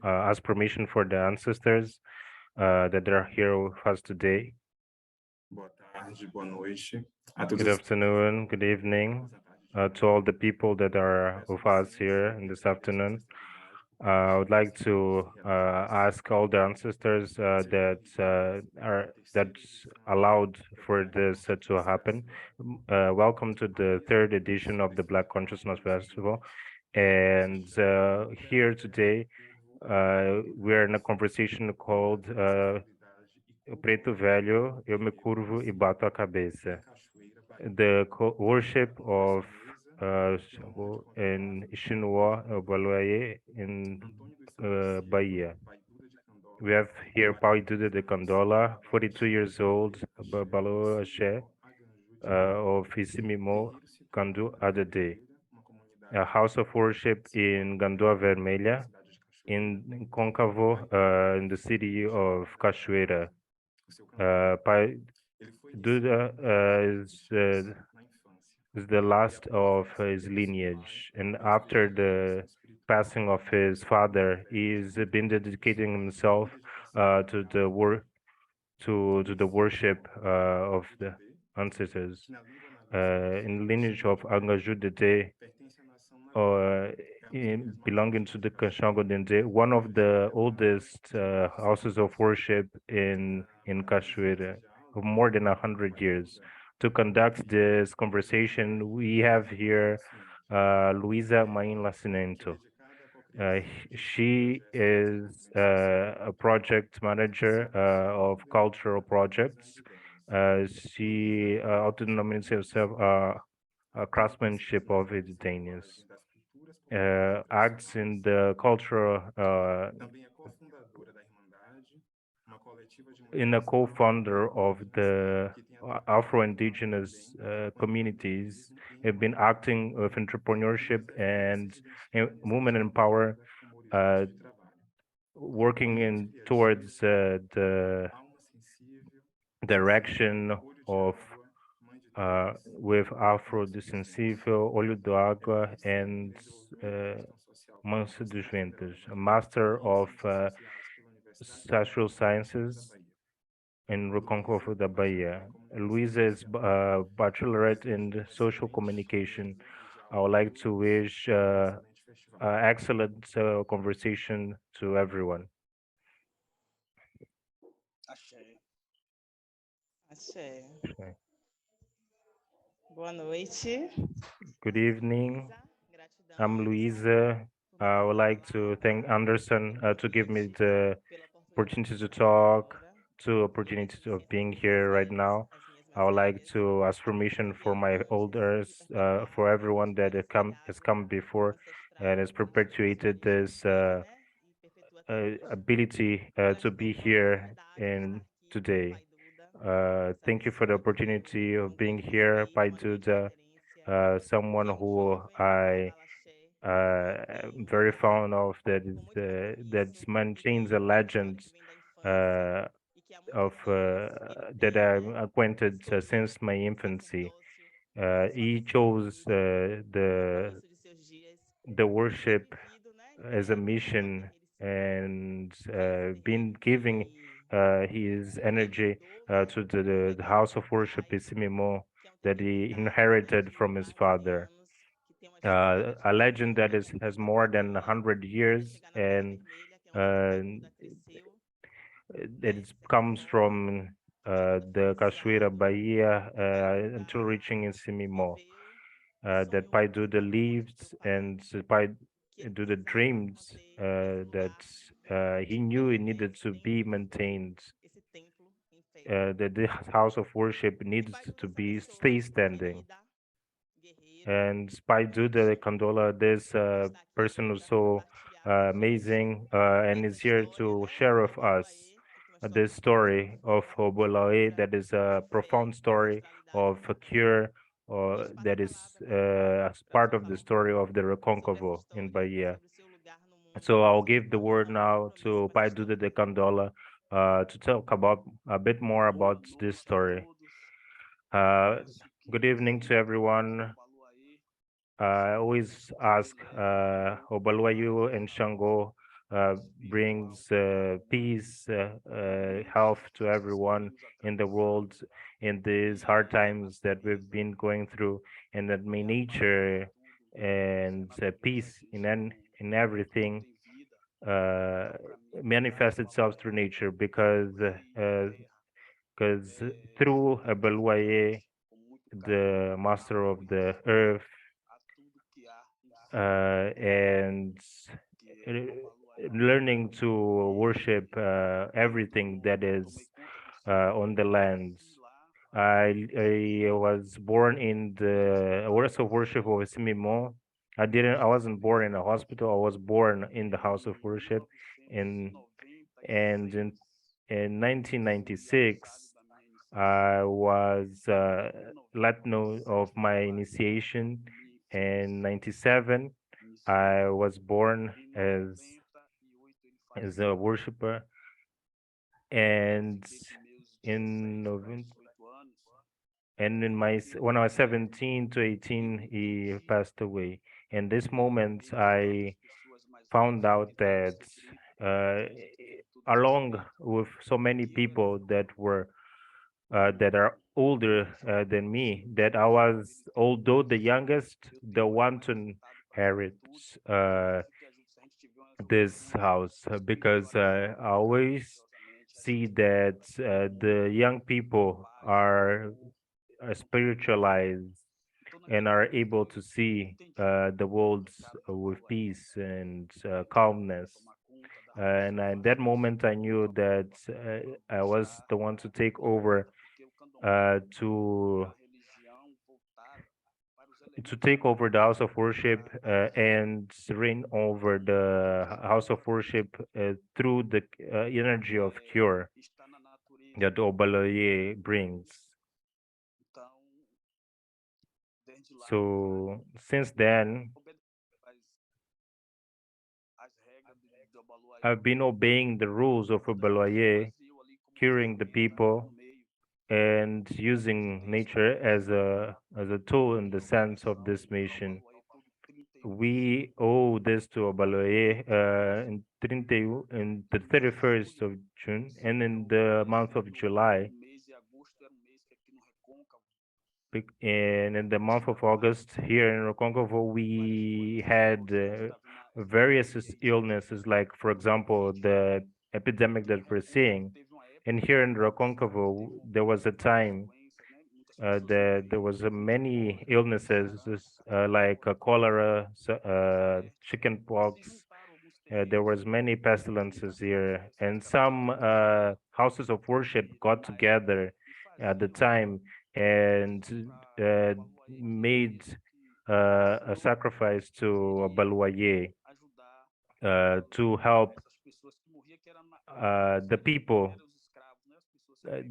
ask permission for the ancestors that are here with us today. Good afternoon, good evening to all the people that are with us here in this afternoon. I would like to ask all the ancestors that's allowed for this to happen. Welcome to the third edition of the Black Consciousness Festival. And here today, we're in a conversation called O Preto Velho, Eu Me Curvo e Bato a Cabeça. The worship of in Xinua, Obaluaye in Bahia. We have here Pai Duda de Candola, 42 years old, babalaxé of Icimimó, Candu Adade, a house of worship in Terra Vermelha, in Côncavo, in the city of Cachoeira. Pai Duda is the last of his lineage, and after the passing of his father, he's been dedicating himself to the worship of the ancestors. In lineage of Aganju Didè, belonging to the Kashango Dende, one of the oldest houses of worship in Cachoeira, of more than 100 years. To conduct this conversation, we have here Luisa Main Lacinento. She is a project manager of cultural projects. She autonomously herself craftsmanship of Editainus. Acts in the cultural in a co-founder of the Afro-Indigenous communities, have been acting with entrepreneurship and women in power, working in towards the direction of with Afro de Sensível, Olho d'Água, and Manso dos Ventos, a master of social sciences in Recôncavo da Bahia. Luisa is bachelorette in social communication. I would like to wish excellent conversation to everyone. Okay. Boa noite. Good evening. I'm Luisa. I would like to thank Anderson to give me the opportunity to talk, to opportunity of being here right now. I would like to ask permission for my elders, for everyone that has come before and has perpetuated this ability to be here and today. Thank you for the opportunity of being here, Pai Duda, someone who I am very fond of, that maintains a legend of that I'm acquainted since my infancy. He chose the worship as a mission and been giving his energy to the house of worship Icimimó that he inherited from his father. A legend that has more than 100 years, and it comes from the Cachoeira, Bahia, until reaching Icimimó. That Pai Duda lived, and Pai Duda dreams that he knew it needed to be maintaed, that this house of worship needs to be stay standing. And Pai Duda de Candola, this person who's so amazing and is here to share with us this story of Obaluaye, that is a profound story of a cure, that is as part of the story of the Recôncavo in Bahia. So I'll give the word now to Pai Duda de Candola to talk about a bit more about this story. Good evening to everyone. I always ask Obaluaye and Shango brings peace, health to everyone in the world in these hard times that we've been going through, and that may nature and peace in everything uh, manifests itself through nature because through Obaluaye, the master of the earth, and learning to worship everything that is on the lands. I was born in the house of worship of Icimimó. I wasn't born in a hospital. I was born in the house of worship, in and in 1996 I was let know of my initiation. In 97 I was born as a worshiper, and in and in when I was 17 to 18 he passed away. In this moment I found out that uh, along with so many people that are older than me, that I was, although the youngest, the one to inherit uh, this house, because I always see that the young people are spiritualized and are able to see the world with peace and calmness. And at that moment, I knew that I was the one to take over to take over the house of worship and reign over the house of worship through the energy of cure that Obaluaye brings. So since then, I've been obeying the rules of Obaluaye, curing the people, and using nature as a tool in the sense of this mission. We owe this to Obaluaye in the 31st of June, and in the month of July, and in the month of August here in Rokonkovo, we had various illnesses, like, for example, the epidemic that we're seeing. And here in Rokonkovo, there was a time there was many illnesses like cholera, chickenpox. There was many pestilences here, and some houses of worship got together at the time and made a sacrifice to Baluaye to help the people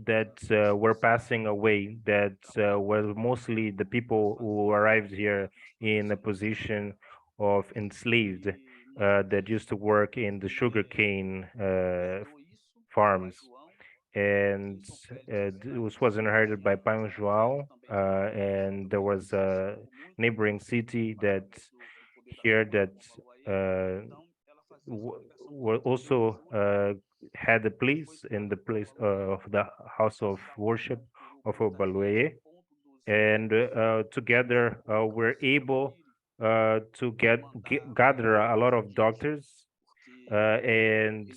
that were passing away, that were mostly the people who arrived here in a position of enslaved, that used to work in the sugarcane farms. And this was inherited by Pai João, and there was a neighboring city that here that uh, were also had a place in the place of the house of worship of Obaluaye, and together we're able to gather a lot of doctors and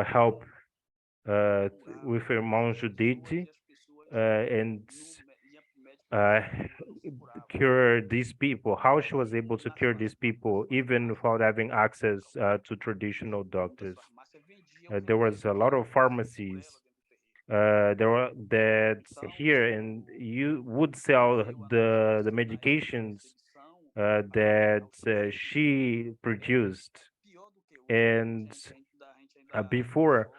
help with Irmão Judite and uh, cure these people, how she was able to cure these people even without having access to traditional doctors. There was a lot of pharmacies there were that here, and you would sell the medications that she produced. And before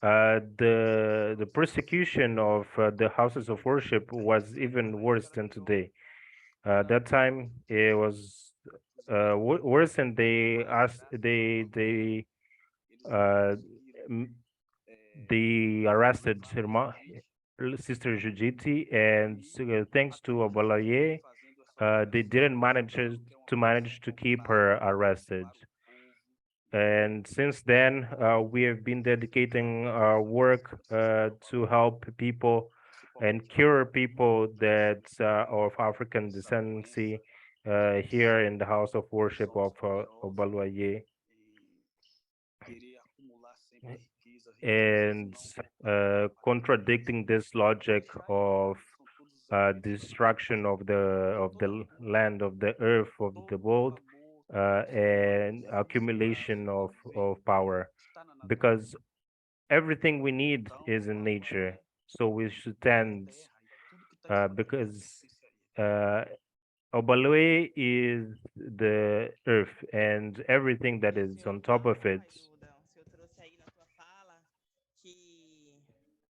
the persecution of the houses of worship was even worse than today. That time it was worse, and uh, m- they arrested Sister Juditi, and thanks to Obalaye, they didn't manage to keep her arrested. And since then, we have been dedicating our work to help people and cure people that of African descendancy here in the house of worship of Obaluaye, and contradicting this logic of destruction of the land, of the earth, of the world, and accumulation of power, because everything we need is in nature. So we should tend, because uh, Obalue is the earth and everything that E o is senhor on top fala, of né, it. Pai Duda? O senhor trouxe aí na tua fala que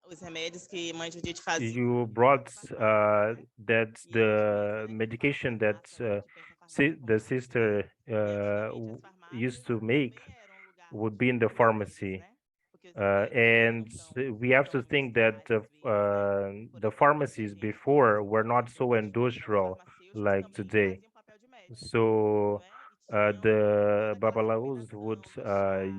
os remédios que Mãe Judite fazia You no brought passado, né? that E as the medicinas que medication passavam that lá também, que pertencem à farmácia the popular, né? sister E antigamente as used farmácias to make também eram um lugar would be in the de remédios, pharmacy. né? Porque os remédios hoje And não são we have to tão think that industriais às vezes, né? Por the exemplo, pharmacies antigamente before were os not so médicos, né, os industrial farmacêuticos like também today. faziam papel de médico, não So é? E tinham the toda aquela babalaos recomendação dos chás,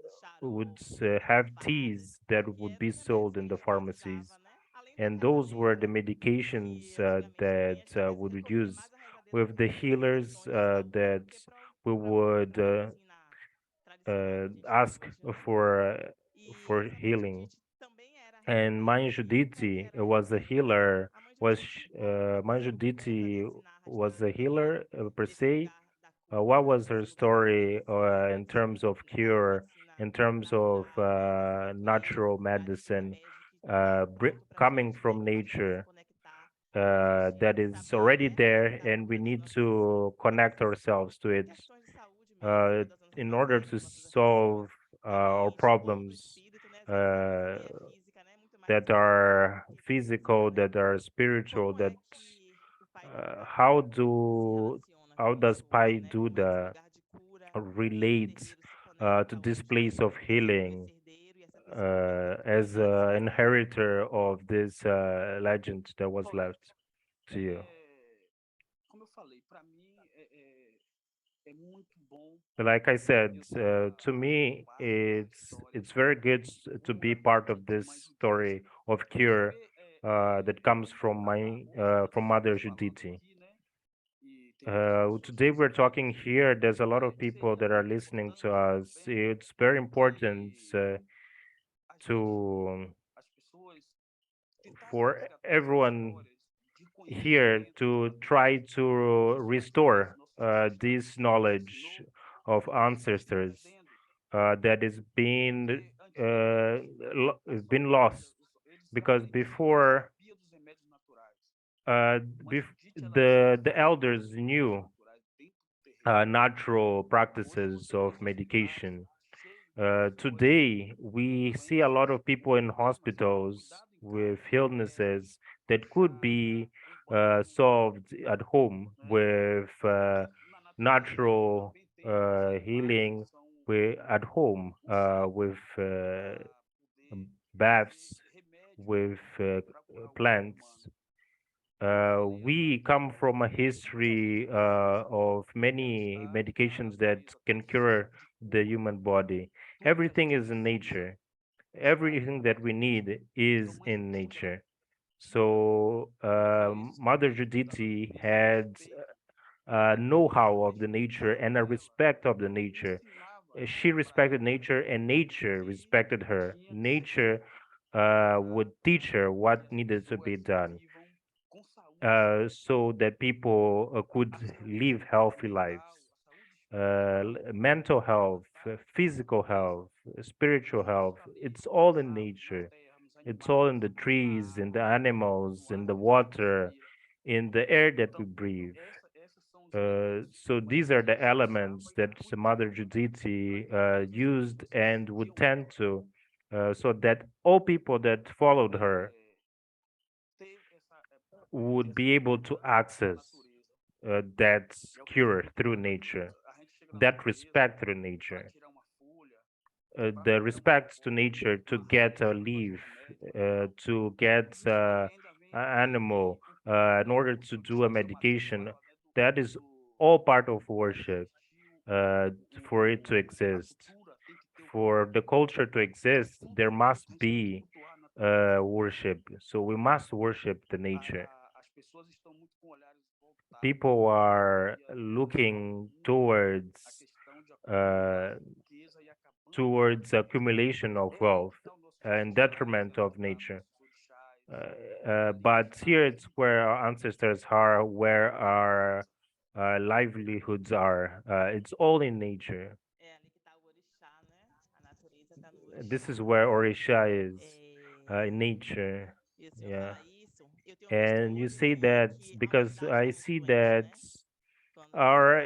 dos would xaropes, das have palhas, teas that que would eram be os remédios sold que in a the gente pharmacies, usava, né? Além das and ervas those were the mesmo, medications que antigamente também that antigamente would como tinha use mais a reza dentro with das the religiões healers islâmicas that do que we para would a medicina tradicional que a gente tem ask hoje, né? E for essa mãe healing. Judite também era And rica em Manjuditi was a herbas, né? healer. A mãe Judite para Manjuditi nos ensinar a was a história healer per desse se. lugar da What cura, was her do tratamento story in antes terms of da cure, medicina in terms of natural, né? E esse natural lugar de medicine privilégio que foi feito para a coming gente from passar a se nature conectar com a energia that e is saber, already né, there, lidar and com we as need nossas to connect ourselves to it questões de saúde uh, mesmo, das nossas in order doenças, to das nossas solve aflições, da our mente, corpo, problems espírito, né? Às vezes a saúde uh, nem é física, né? Muito mais that espiritual, are como você dizia, physical, né? that are spiritual, Como that é que o Pai Duda se relaciona how com does isso hoje, Pai né? Como é que esse Duda lugar de cura e esse relate terreiro se to conecta this hoje place of com healing esse herdeiro e essa pessoa que as trouxe an essa medicina? inheritor of this legend that was left to you? Like I said, to me, it's very good to be part of this story of cure that comes from Mother Judith. Today we're talking here. There's a lot of people that are listening to us. It's very important to for everyone here to try to restore this knowledge of ancestors that is being been lost, because before the elders knew natural practices of medication. Today, we see a lot of people in hospitals with illnesses that could be solved at home with natural healing at home with baths, with plants. We come from a history of many medications that can cure the human body. Everything is in nature. Everything that we need is in nature. So Mother Judith had know-how of the nature and a respect of the nature. She respected nature, and nature respected her. Nature would teach her what needed to be done so that people could live healthy lives. Mental health, physical health, spiritual health, it's all in nature. It's all in the trees, in the animals, in the water, in the air that we breathe. So these are the elements that Mother Judith used and would tend to, so that all people that followed her would be able to access that cure through nature, that respect through nature, the respect to nature to get a leaf, to get an animal in order to do a medication. That is all part of worship. for it to exist. For the culture to exist, there must be worship. So we must worship the nature. People are looking uh, towards accumulation of wealth and detriment of nature. But here it's where our ancestors are, where our livelihoods are. It's all in nature. É ali que está o orixá, né? A natureza está no This orixá. is where Orisha is, É, in nature. e o senhor Yeah. falar isso, eu tenho visto And you muito, say né, that que a because humanidade I está see muito doente, that né? Quando você our fala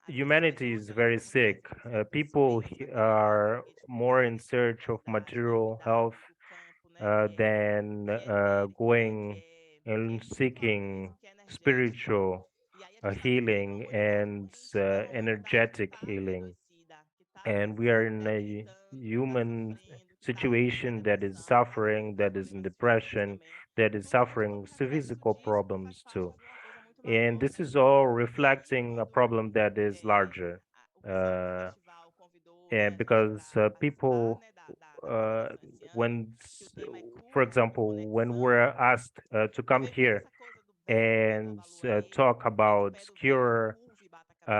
as questões humanity is very orgânicas, né? sick. People Doença are more in crônica, search of obesidade, material health imobilidade do campo, né? than Que é etérico, né? going Que é and espiritual seeking mesmo, que é energético. spiritual E aí a gente sabe que healing hoje, né, and a gente está num momento que energetic está sendo healing. adoecida, que está And we are adoecida, in a debilitando, que está human sofrendo, que está em situation that is depressão, que está tendo suffering, that is in problemas físicos depression, também. that is Tudo isso é suffering um reflexo physical disso, que faz problems parte too. de uma coisa muito And maior, this né? is all E aí, reflecting a quando problem that is larger. o pessoal do Uh, festival convidou, né, and a gente because para participar, people, né, da convenção esse ano, when, que o tema é for cura e example, when we're conexão, asked to eu come vejo muito here essa coisa do velho, do and Obaluaye, talk que é do about pé do velho, cure curva e bata a cabeça,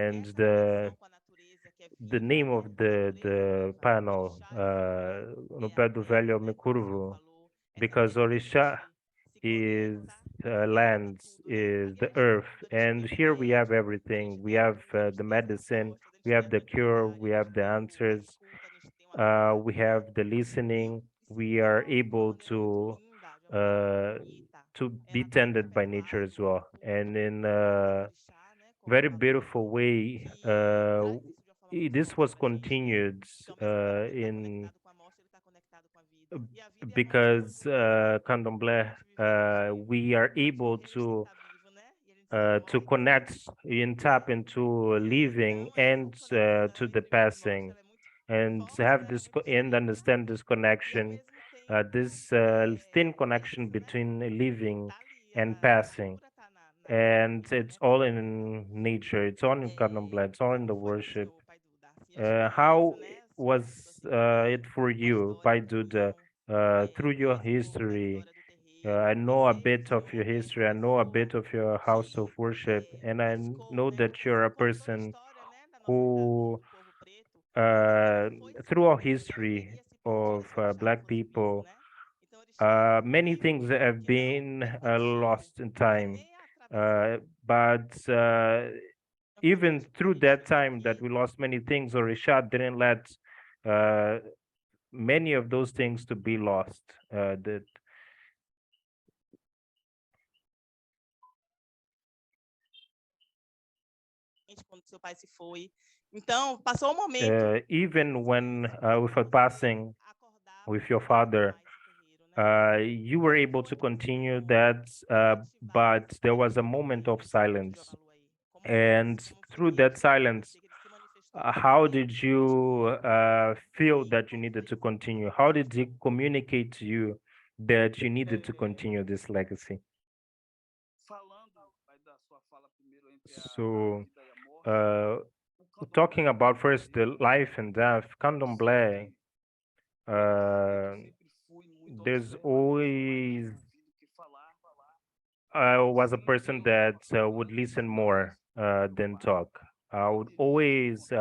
que é and essa conexão com a natureza que é the viva, name né? of A natureza é the viva, o panel, orixá é vivo, no é a pé do velho terra, eu me né, como o senhor curvo, falou, essa because terra que a Orisha gente se is conecta e herda lands, tudo, né? is Ali a the gente tem earth, tudo, a gente and tem here we have remédio, a gente everything. We tem a have cura, a the gente tem as medicine, respostas, a we gente tem have a the cure, tranquilidade, we a have gente the tem a answers, escuta, a gente tem o acolhimento. we have the E listening. esse We are ritual de able maneira muito to linda, de uma maneira muito uh, bonita, be ela traz tended até by nature as paz no well, corpo, and in o a orixá, né, como very falou beautiful aí, way. e traz isso de uma forma muito This forte was pra gente, continued que ao mesmo tempo que ele está in conectado com a morte, ele está conectado com a vida. E a vida e a morte andam because juntas, né? A Candomblé, gente viver, we are a gente able viver, a gente tem que estar vivo, né? E a gente se to morre. connect and tap into living Então, essa and to conexão the entre vida e morte, passing, ela é muito and forte, have né? Ela é this muito and bonita understand this e ao connection, mesmo tempo this thin é connection isso, né? between living Tá ali, and a passing. cura tá na And natureza, it's né? all in nature. It's all in Candomblé. It's all in Como the foi pro worship. senhor, Pai Duda? Assim, eu te conheço, How né? Tipo was assim, it for com a you, história Pai do Duda? cunho, Through your conheço um pouco da history, história do terreiro, I know a conhecer o bit of your senhor, né? history. I know a bit of your house of Que worship, and I buscou, know né? that Conhecer you're um a pouco toda a person história, né? who, Do povo preto e que foi through our desenvolvendo, né? history E se perdia of esse orixá que Black fosse vivo, people, né? Então, orixá é many vivo, things have que não been permitiu lost in time. nem atravessar But fazer even through that transformation no time that we terreiro. lost many things, Orisha didn't let uh, many of those things to be lost. That Quando seu pai se foi. Então, passou um momento que even when você with a conseguia passing acordar para with your poder father, retomar esse terreiro, né? you were Como able foi to para o continue senhor that, reativar but there was a esse moment of terreiro de silence. Obaluaye? Como foi And isso? Como foi through que that isso silence, acontecia, que ele se manifestou nesse how momento did de you reativar esse feel terreiro? that you Como needed foi to isso? continue? How did he communicate to you that you needed to continue this legacy? So, uh, talking about first the life and death, Candomblé, uh, there's always I was a person that would listen more than talk. I would always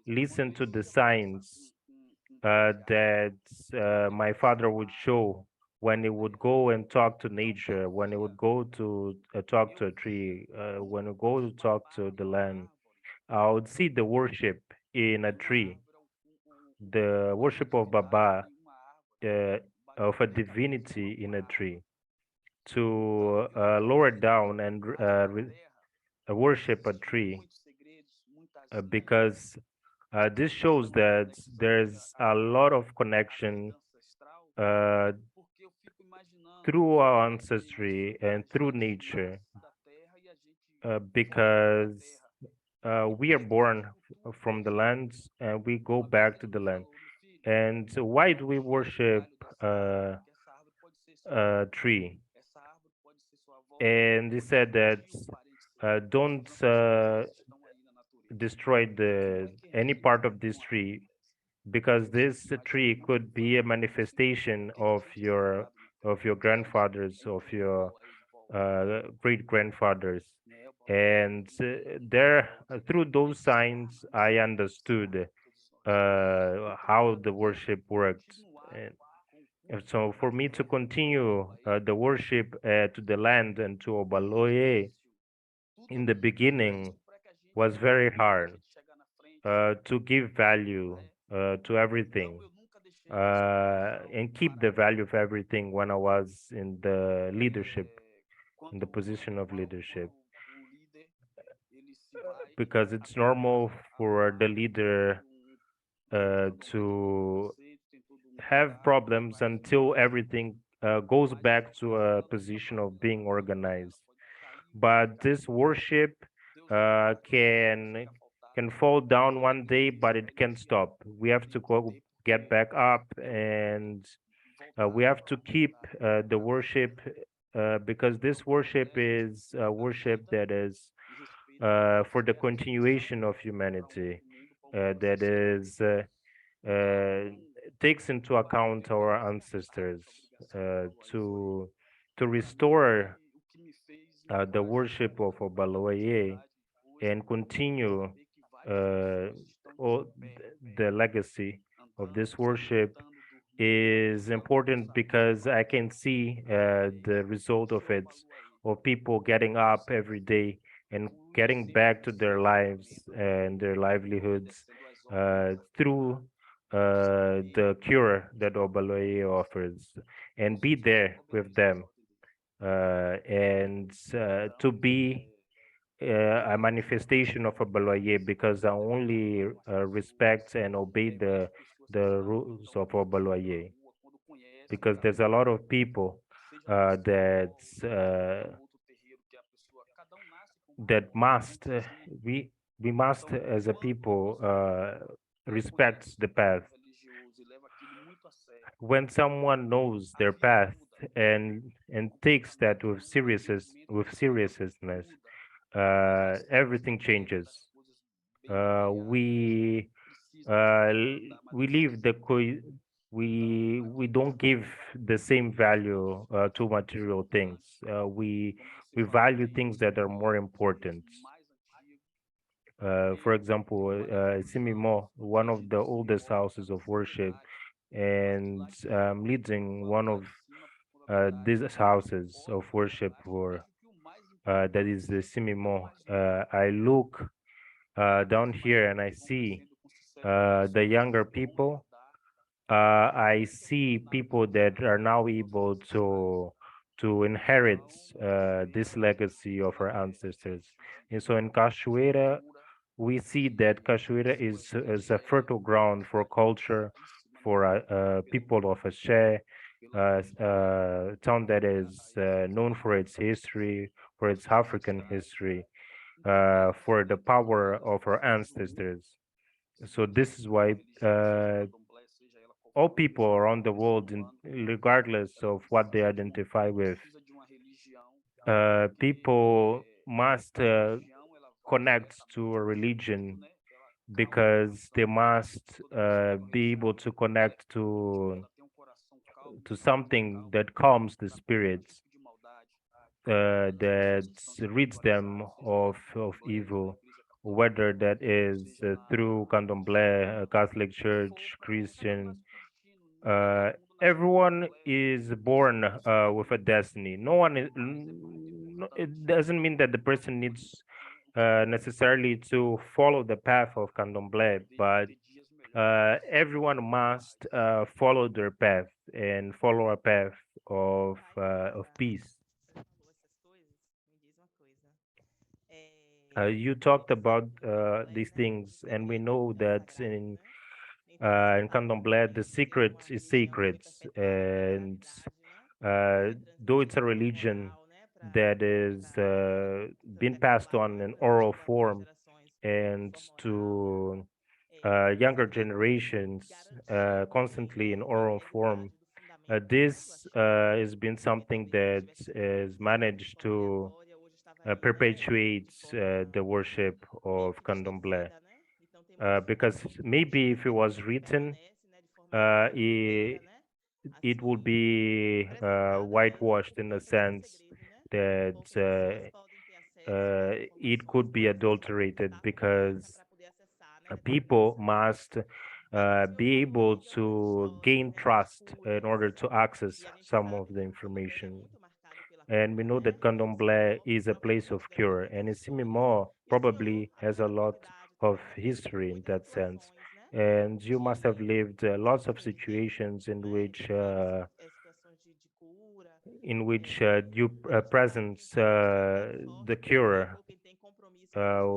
listen to the signs that my father would show when he would go and talk to nature, when he would go to talk to a tree, when he would go to talk to the land. I would see the worship in a tree, the worship of Baba, uh, of a divinity in a tree, to lower down and worship a tree, because this shows that there's a lot of connection uh, through our ancestry and through nature, because we are born from the land and we go back to the land. And why do we worship a tree? And he said that don't destroy the any part of this tree, because this tree could be a manifestation of your grandfathers, of your great grandfathers. And there, through those signs, I understood how the worship worked. And so for me to continue the worship to the land and to Obaluaye in the beginning was very hard to give value to everything and keep the value of everything when I was in the leadership, in the position of leadership, because it's normal for the leader to have problems until everything goes back to a position of being organized. But this worship can fall down one day, but it can stop. We have to go get back up, and we have to keep the worship, because this worship is worship that is for the continuation of humanity, that is uh, takes into account our ancestors, to restore the worship of Obaluaye and continue uh, the legacy of this worship is important, because I can see the result of it, of people getting up every day and getting back to their lives and their livelihoods through the cure that Obaloye offers, and be there with them, and to be a manifestation of a Baloye, because I only respect and obey the rules of a Baloye, because there's a lot of people that that must we must as a people respect the path. When someone knows their path and takes that with seriousness, everything changes. We we leave we don't give the same value to material things. We value things that are more important. For example, Simimo, one of the oldest houses of worship, and leading one of these houses of worship for that is the Simimo. I look down here and I see the younger people. I see people that are now able to inherit this legacy of our ancestors. And so in Cachoeira, we see that Cachoeira is a fertile ground for culture, for people of Axé, town that is known for its history, for its African history, for the power of our ancestors. So this is why all people around the world, regardless of what they identify with, people must connect to a religion, because they must be able to connect to something that calms the spirits, that rids them of evil, whether that is through Candomblé, Catholic Church, Christian. Uh, Everyone is born with a destiny. No one is. It doesn't mean that the person needs necessarily to follow the path of Candomblé, but everyone must follow their path and follow a path of peace. You talked about these things, and we know that in Candomblé the secret is sacred, and though it's a religion that is being passed on in oral form and to younger generations constantly in oral form. This has been something that is managed perpetuates the worship of dentro da Candomblé. esfera, né? Então tem muitas Because pessoas que maybe if it was written, permanecem, né, de forma uh, verdadeira, it, né? it would Assim, be preservada, né? whitewashed in the Dentro desse sense segredo, né? Que that poucas pessoas podem ter acesso a essas it informações, could que be poucas pessoas podem adulterated contar com eita because para poder acessar, né? people must Mas o senhor be falou able aí de algumas to histórias, gain né, de trust in curas, order to access e a gente some of sabe the que o candomblé ele é information. muito marcado pela And we cura, know né? that E Candomblé Icimimó is a place of provavelmente deve ter cure, and muitas histórias. Icimimó E o senhor, probably além has a da lot mediunidade e tudo of mais, deve ter tido history in muitas that sense. situações, né? And you must have De lived lots of acontecimentos, situations né? De situações de cura, in which you e que sabe que presence tem pessoas bem the fortes, por cure exemplo, quem tem compromisso com os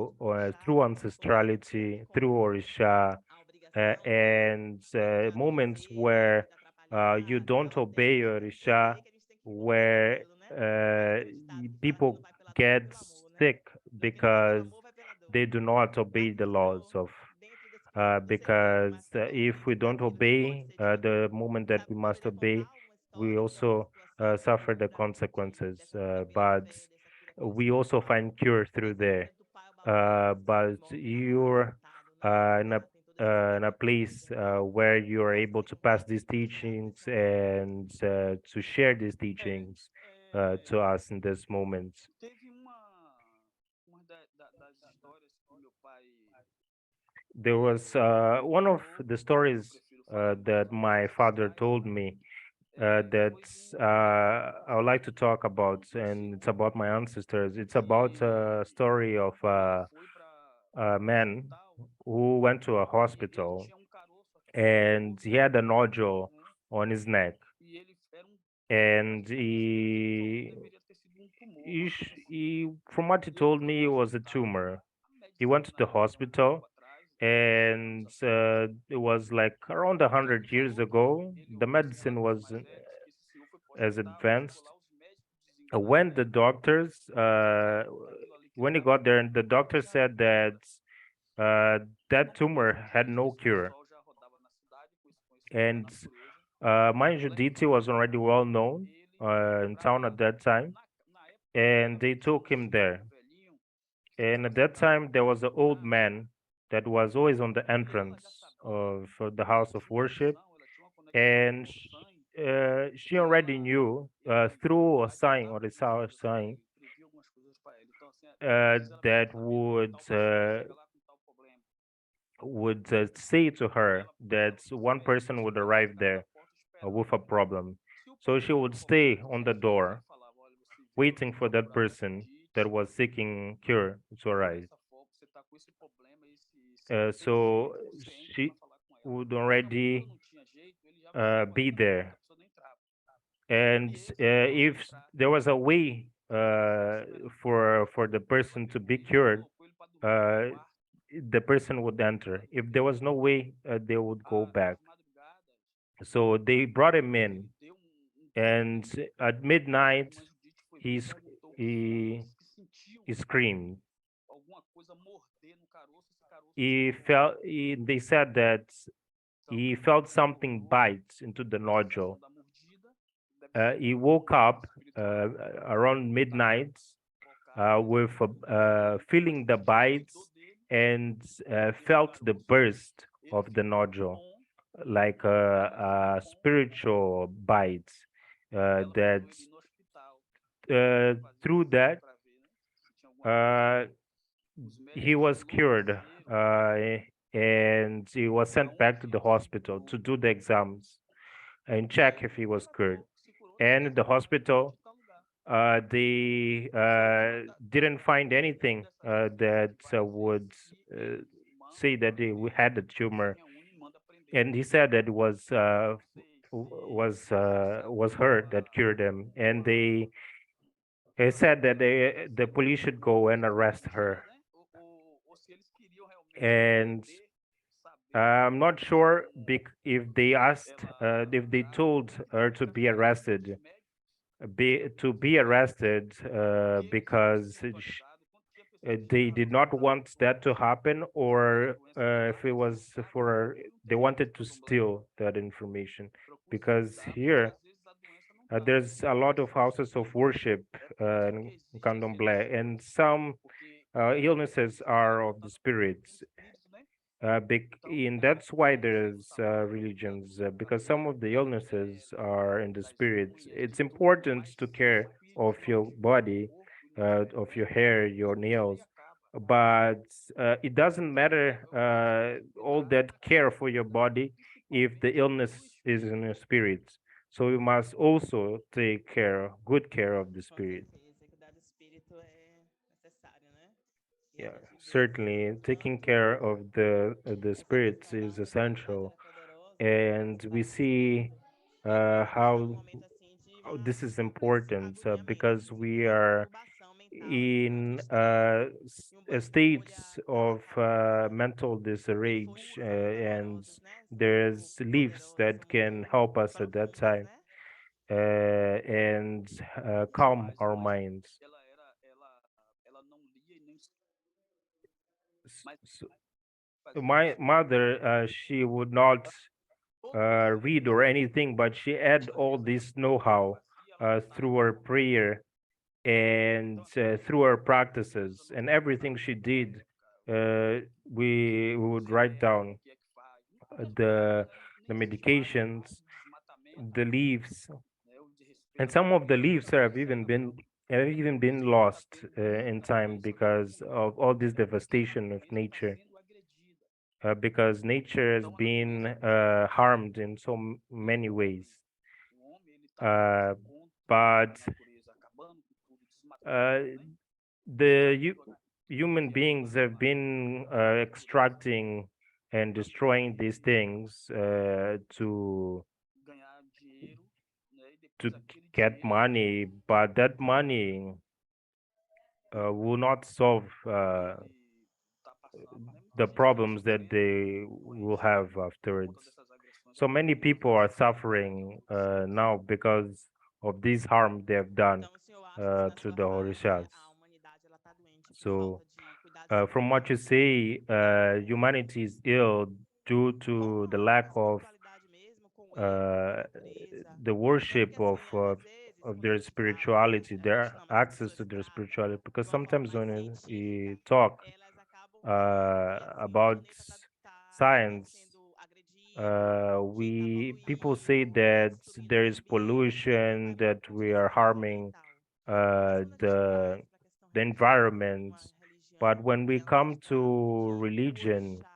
through orixás, tem compromisso, né, ancestrality, through com Orisha, a obrigação de and evitar moments besteira, where evitar you atrapalhar. don't Então tem obey que Orisha, entender que a gente tem que cumprir com where aquilo, né? Mas acreditar que vai, tudo people vai pela dor e get pelo amor, né? sick Aquilo que vai pelo because amor vai pela dor. they do not obey Mas the o laws senhor, of dentro desse princípio segredo, because mas também if we don't daquilo que pode obey ser dito, the moment that sabe, we must poderia obey, contar alguma we história de alguma also situação de suffer the cura, consequences. dessa cura pela But fé, dessa cura pelo we also espiritual? find cure Por through exemplo, there. dentro do Pai Obaluaye, do But Icimimó, que está lá you're representado, né? Tem toda essa in a place sincretismo, né? where you are Então, able assim, to eu vou pass these deixar a teachings questão aberta. and to share these teachings to us in this moment. There was one of the stories that my father told me that I would like to talk about, and it's about my ancestors. It's about a story of a man who went to a hospital and he had a nodule on his neck, and from what he told me, it was a tumor. He went to the hospital, and it was like around 100 years ago. The medicine was as advanced. When the doctors, when he got there, the doctor said that that tumor had no cure, and mind you, DT was already well known in town at that time, and they took him there. And at that time, there was an old man that was always on the entrance of the house of worship, and she already knew through a sign or a sign that would say to her that one person would arrive there with a problem. So she would stay on the door, waiting for that person that was seeking cure to arrive. So she would already be there. And if there was a way for the person to be cured, uh, the person would enter. If there was no way, they would go back. So they brought him in, and at midnight, he's, he he screamed. They said that he felt something bite into the nodule. He woke up around midnight with feeling the bites and felt the burst of the nodule, like a spiritual bite. That through that uh, he was cured, and he was sent back to the hospital to do the exams and check if he was cured. And in the hospital, they didn't find anything that would say that they had a tumor, and he said that it was her that cured him, and they said that the police should go and arrest her. And I'm not sure if they asked, if they told her to be arrested, because they did not want that to happen, or if it was for they wanted to steal that information, because here There's a lot of houses of worship in Candomblé, and some illnesses are of the spirits. And that's why there's religions, because some of the illnesses are in the spirits. It's important to care of your body, of your hair, your nails, but it doesn't matter all that care for your body if the illness is in your spirits. So you must also take care, good care of the Com spirit. certeza, cuidar do espírito é necessário, né? E a Yeah, gente vê certainly taking care of the essa spirits questão is da essential, terra poderosa, né? Que and faz we parte see passar um how momento assim de this is mais important agulhamento, because assim, we né? are Conturbação mental, assim, tanto in estresse e um banho de states folha of da mental de disarray, folhas and olorosas, né? São muito there's leaves poderosas, são that can muito help us at that profundas, time, né? and calm our minds. So my mother, she would not read or anything, but she had all this know-how through her prayer and through her practices, and everything she did. We would write down the the medications, the leaves, and some of the leaves have even been lost in time because of all this devastation of nature. Because nature has been harmed in so many ways. Uh, but uh, human beings have been extracting and destroying these things to get money, but that money will not solve the problems that they will have afterwards. So many people are suffering now because of this harm they have done Então, o senhor acha assim na to sua the fala que Orixás. a humanidade ela está doente por So, falta de cuidados from what you espirituais? say, humanity is ill due to the Com lack a of espiritualidade mesmo, com o ego, com a uh, natureza. the Né? Porque worship assim, às vezes, of quando a their gente fala, spirituality, a gente their chama as access pessoas to their para spirituality. Because de uma forma sometimes mais when we científica, talk elas acabam falando que assim, o about planeta tá science, sendo agredido, que tá we people say poluído, tá that destruindo o there meio is ambiente, e isso vai pollution, muito that para uma we are questão harming sentimental. Mas uh, quando a gente the traz para a questão the religiosa, de environment. uma religião But when que we é come ancestral, to que o religion, orixá,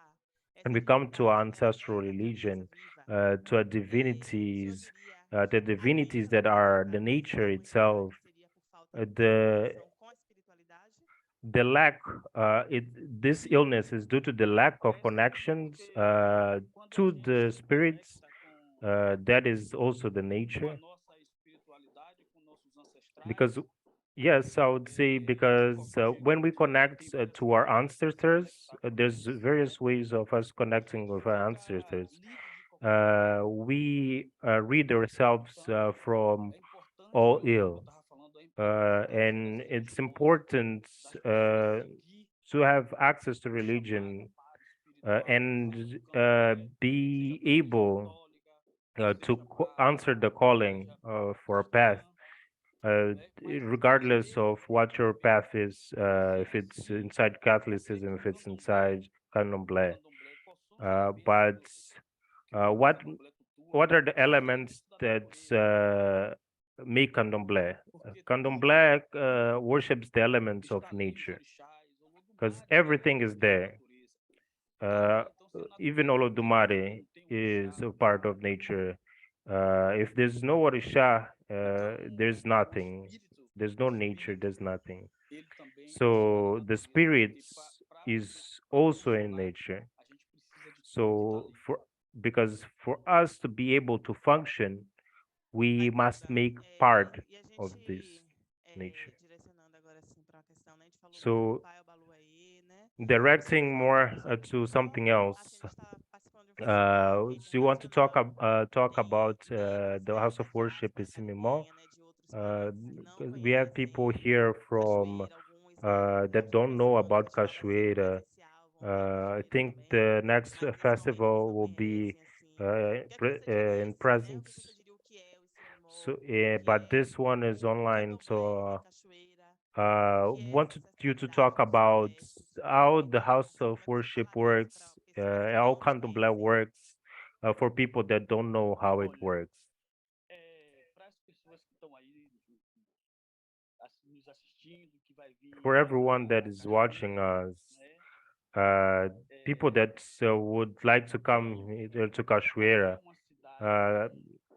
when essa we come to divindade, ela ancestral é natureza religion, viva, to a o senhor divinities, diria the a divinities mesma that coisa are the para a questão nature da itself, humanidade? Seria por falta de the conexão com a espiritualidade? lack, this illness is due to the lack of connections to the spirits. That is also the nature, because yes, I would say, because when we connect to our ancestors, there's various ways of us connecting with our ancestors. We rid ourselves from all ill, and it's important to have access to religion and be able to answer the calling for a path, regardless of what your path is, if it's inside Catholicism, if it's inside Candomblé. But uh, what what are the elements that make Candomblé? Candomblé worships the elements of nature because everything is there. Uh, Even Olodumare is a part of nature. If there's no Orisha, there's nothing. There's no nature, there's nothing. So the spirits is also in nature. So because for us to be able to function, we Pai must Duda, make part e a of this gente nature. direcionando agora assim para uma questão, né? A gente falou muito do So pai Obaluaye, né? O senhor directing fala more mais sobre to something como, assim, else. a gente está participando de um festival aqui So you want to talk internacional talk e about membros, the né, House da of Worship diáspora Icimimó? caribenha, né, de outros países que não 'Cause we have people conhecem here from Cachoeira, alguns, né, that estão don't know começando, a about gente vai fazer um Cachoeira. presencial, vão vir I assistir think também, the next mas principalmente os que festival não will be conhecem, assim, o que é que você diria, in assim, né, o que é que você presence. diria o que é o Icimimó So, but this one is online. Candomblé, So, cachoeira, wanted essa you to ancestral talk dos about saberes, how the né? house of Para quem worship fala ancestral, works, pessoas que how não Candomblé conhecem. works, for people that don't know how it works. For everyone that is watching us, uh, people that would like to come to Cachoeira, uh,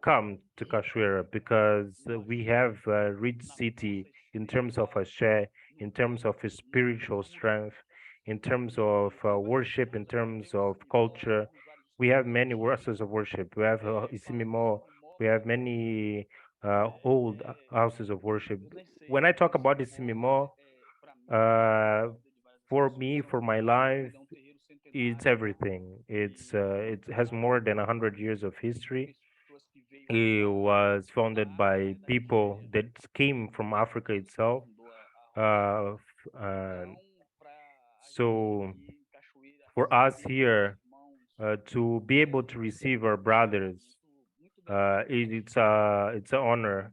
come to Cachoeira because we have a rich city in terms of Ashé, in terms of spiritual strength, in terms of worship, in terms of culture. We have many houses of worship. We have Icimimó. We have many old houses of worship. When I talk about Icimimó, uh, for me, for my life, it's everything. It has more than 100 years of history. It was founded by people that came from Africa itself. So for us here to be able to receive our brothers, it's an honor.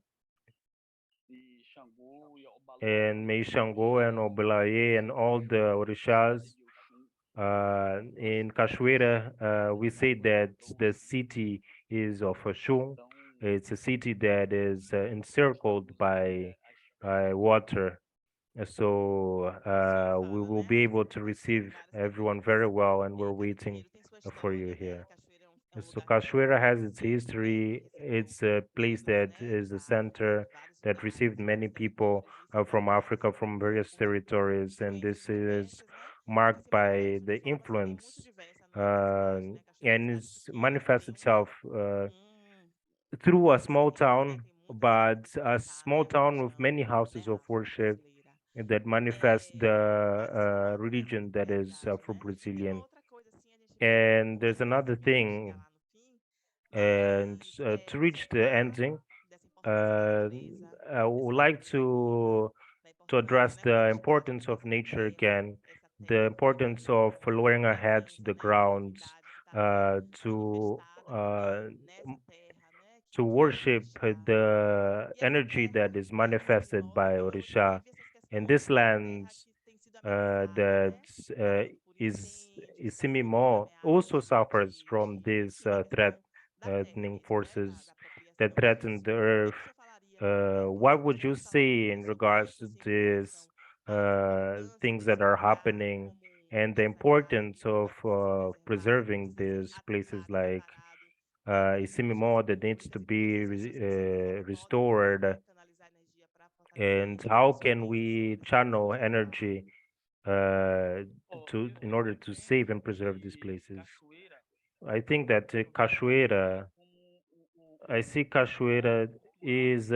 And may Shango and Obaluaye and all the Orixás in Cachoeira, we say that the city is of Oshun. It's a city that is encircled by water. So we will be able to receive Várias everyone terreiros. very well, and E we're cada waiting terreiro tem sua for you história, né? here. Cachoeira é um So lugar que tem Cachoeira has its history. muitos It's a place temas, that né? is a center Vários that rituais, received many várias people cerimônias. Isso from marca Africa, from various territories, and influências this is diversas, né? E que marked se by manifestam de the formas também muito influence diversas na uh, cidade, né? Cachoeira é uma and cidade it pequena, manifests humilde, itself com through a poucas small famílias, né? town, Tem muitas but famílias a small dedicadas à town with religião, many houses né? of A fé worship brasileira. that manifest the Vários rituais, religion that is verdade, né? E uma Afro-Brazilian. outra coisa, assim, a gente vê And os there's another temas, né? Para chegar thing, lá no fim, and mas to você reach the fala ending, dessa importância da uh, natureza, I dessa would like natureza viva, da to importância, address né? Quando a the gente fala importance of natureza da nature terra, again, essa the terra importance of lowering our que é heads to viva, the né? A ground, divindade que está ali to manifestada também nessa terra, né? Que é o worship orixá. the E essa energy terra, that is né, em manifested Simimó, by ela Orisha. vive essas And questões, this é uma terra land que tem sido ameaçada, that né? Passando por is incêndios, passando por Isimimo ameaças also suffers from this de invasão da terra threatening mesmo, né? Da forces that apropriação threaten disso. the O que earth. que você falaria, por exemplo, What assim, would quais you são as say palavras in mais regards fortes, to assim, em these relação à importância things that desse are lugar happening como and the preservado, importance como of deve ser preservado, preserving precisa ser these places atentado e like preparado para essa energia Isimimo ser that needs to reproduzida, be existe essa questão toda também, restored? né? Canalizar energia para And fortalecer how as can we organizações. O que channel você falaria? energy uh, to in order to save and preserve these places? I think that Cachoeira, I see Cachoeira is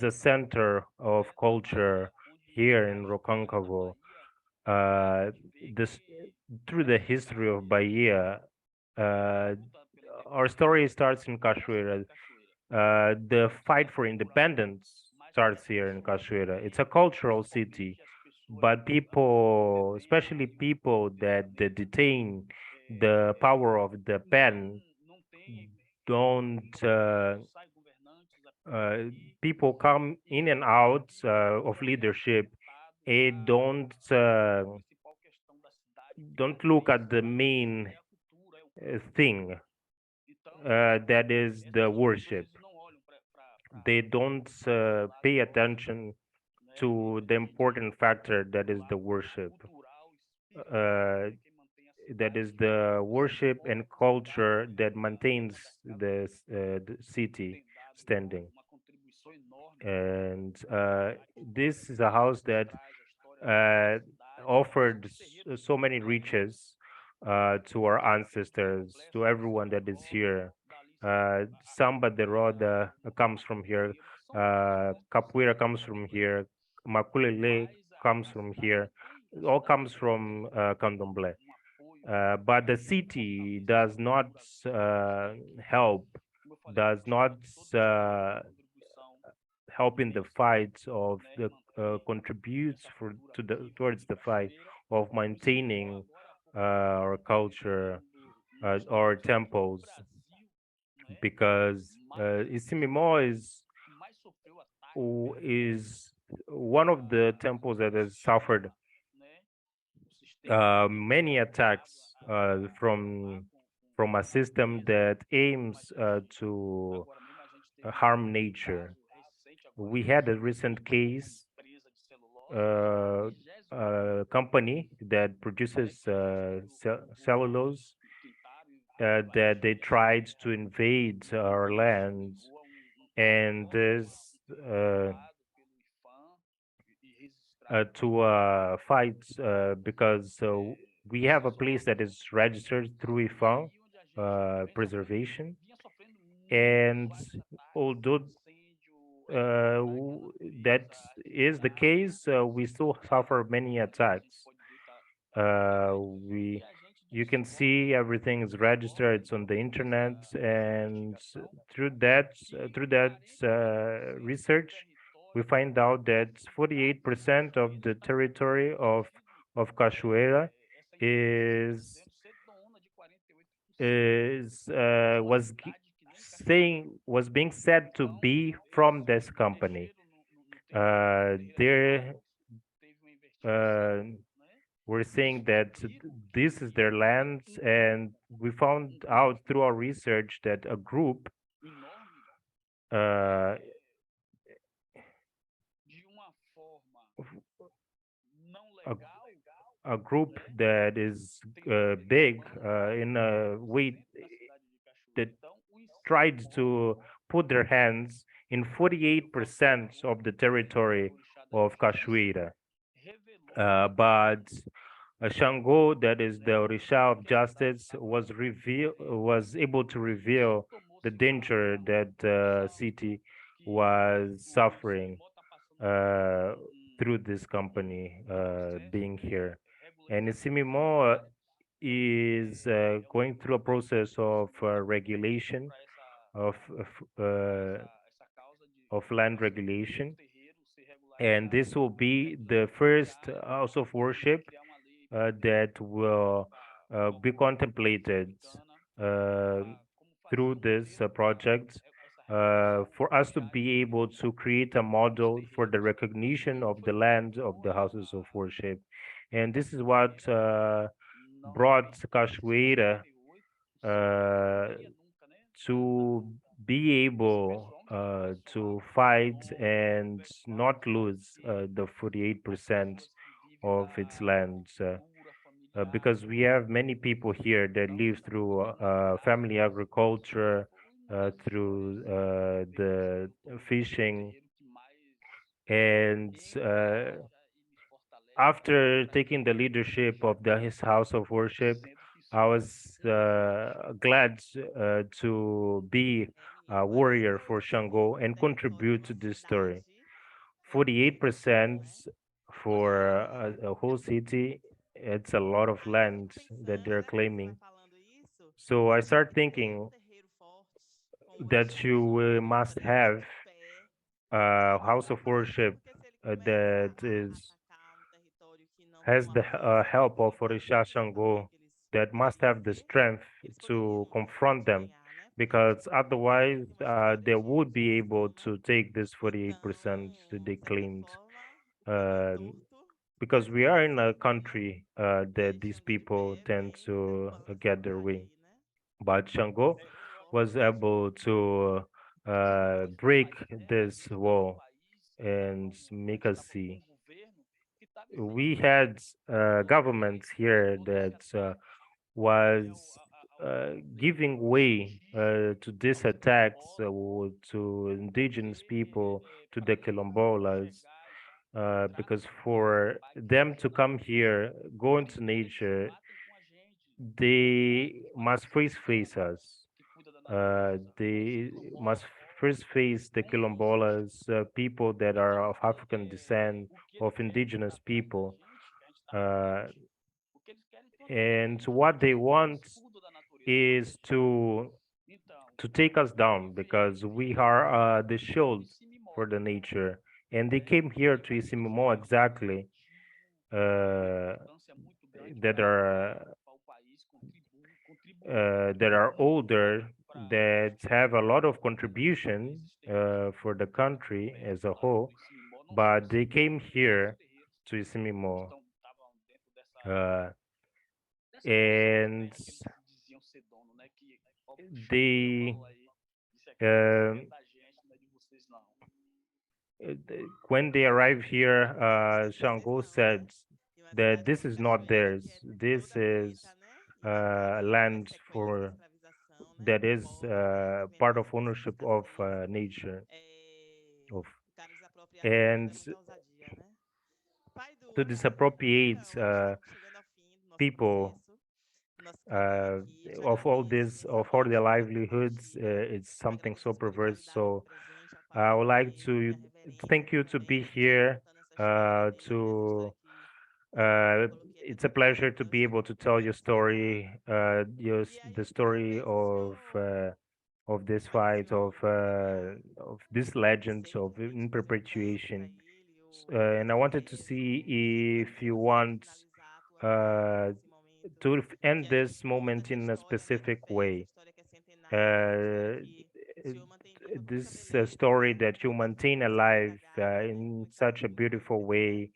a center of culture here in Rocancavo. Uh, this through the history of Bahia, uh, our story starts in Cachoeira. The fight for independence starts here in Cachoeira. It's a cultural city, but people, especially people that detain the power of the pen, don't. Uh, People come in and out of leadership. It don't look at the main thing that is the worship. They don't pay attention to the important factor that is the worship. Uh, that is the worship and culture that maintains the city standing. And this is a house that uh, offered so many riches to our ancestors, to everyone that is here. Samba de Roda comes from here, Capoeira comes from here, Maculele comes from here, it all comes from Candomblé. But the city does not help, does not uh, help in the fight of the contributes for to the towards the fight of maintaining our culture, our temples. because Icimimó is one of the temples that has suffered many attacks from a system that aims to harm nature. We had a recent case, a company that produces cellulose that they tried to invade our lands, and this to fight because we have a place that is registered through IFAM preservation, and although that is the case, we still suffer many attacks. We You can see everything is registered, it's on the internet, and through that research we find out that 48% of the territory of Cachoeira is is was being said to be from this company. They uh, were saying that this is their land, and we found out through our research that uh, a, a group that is big in a way that tried to put their hands in 48% of the territory of Cachoeira. But Shango, that is the Orixá of justice, was able to reveal the danger that the city was suffering uh, through this company being here. And Isimimo is going through a process of regulation of land regulation, and this will be the first house of worship that will be contemplated uh, through this project for us to be able to create a model for the recognition of the land of the houses of worship. And this is what brought Cachoeira uh, to be able to fight and not lose the 48% of its lands. Because we have many people here that live through family agriculture, through the fishing, and after taking the leadership of his house of worship, I was glad to be a warrior for Shango and contribute to this story. 48% for a whole city, it's a lot of land that they're claiming. So I start thinking that you must have a house of worship that is has the help of Orixá Shango, that must have the strength to confront them, because otherwise they would be able to take this 48% that they claimed. Uh, because we are in a country that these people tend to get their way. But Shango was able to break this wall and make us see. We had governments here that was giving way to these attacks to indigenous people, to the quilombolas, because for them to come here, go into nature, they must first face us. They must first face the quilombolas, people that are of African descent, of indigenous people. Uh, and what they want is to take us down, because we are the shield for the nature. And they came here to Isimimo exactly uh, that are older, that have a lot of contribution for the country as a whole, but they came here to Icimimó, and they um, when they arrived here, Shango said that this is not theirs. This is land for that is part of ownership of nature. Of and to disappropriate people uh, of all this of all their livelihoods, it's something so perverse. So I would like to thank you to be here. To It's a pleasure to be able to tell your story, the story of this fight, of this legend of in perpetuation. And I wanted to see if you want uh, to end this moment in a specific way. Uh, this story that you maintain alive in such a beautiful way,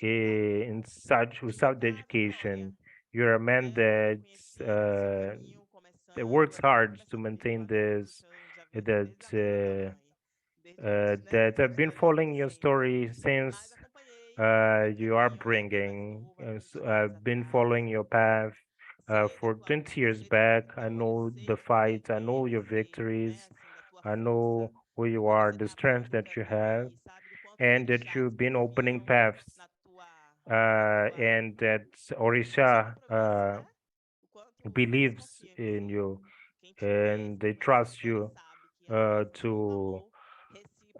in such without dedication. You're a man that works hard to maintain this, that I've been following your story since your upbringing. I've been following your path for 20 years back. I know the fight, I know your victories, I know who you are, the strength that you have, and that you've been opening paths, and that Orisha believes in you and they trust you uh, to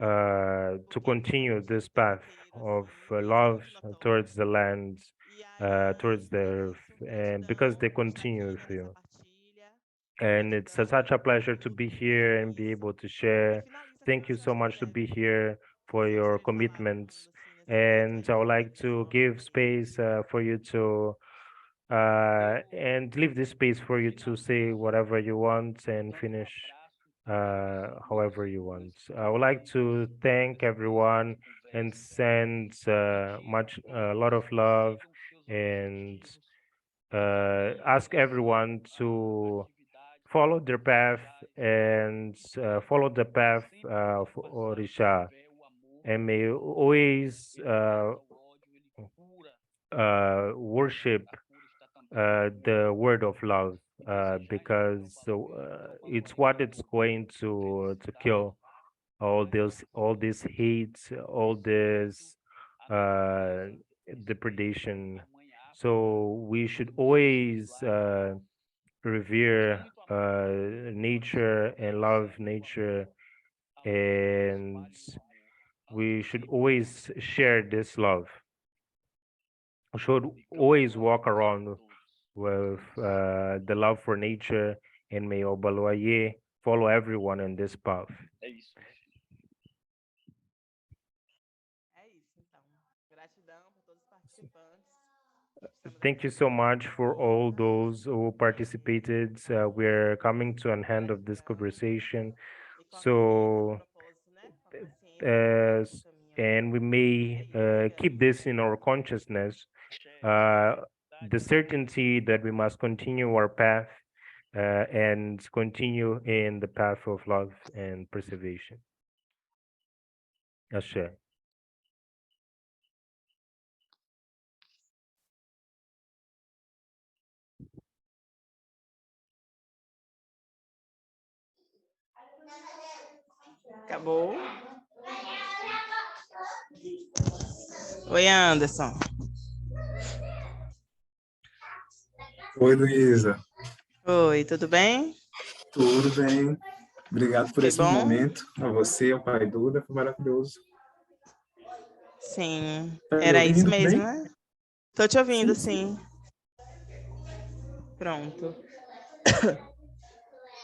to continue this path of love towards the land, towards the earth, and because they continue with you. And it's such a pleasure to be here and be able to share. Thank you so much to be here for your commitments. And I would like to give space for you to and leave this space for you to say whatever you want and finish however you want. I would like to thank everyone and send a lot of love and ask everyone to follow their path and follow the path of Orisha, and may always worship the word of love, because it's what it's going to kill all this hate, all this uh, depredation. So we should always revere nature and love nature, and we should always share this love. We should always walk around with the love for nature, and may Obaluaye follow everyone in this path. Thank you so much for all those who participated. We're coming to an end of this conversation. So, uh, and we may keep this in our consciousness, uh, the certainty that we must continue our path and continue in the path of love and preservation. Ashe. Acabou? Oi, Anderson. Oi, Luisa. Oi, tudo bem? Tudo bem? Obrigado por Foi esse bom? momento. A você, ao Pai Duda, foi maravilhoso. Sim, Tá me era isso ouvindo mesmo, bem? né? Tô te ouvindo, Sim. sim. Pronto.